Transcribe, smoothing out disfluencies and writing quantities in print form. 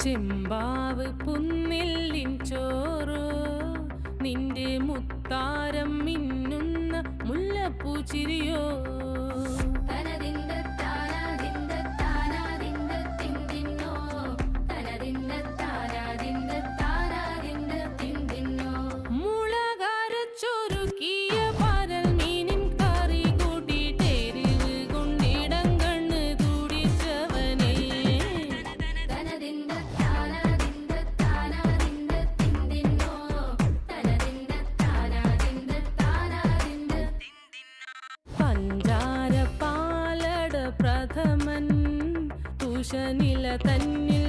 ചെമ്പാവ് പുന്നെല്ലിൻ ചോറ് നിന്റെ മുത്താരം മിന്നുന്ന മുല്ലപ്പൂച്ചിരിയോ പഞ്ചാര പാലട പ്രഥമൻ തുഷനില തന്നിൽ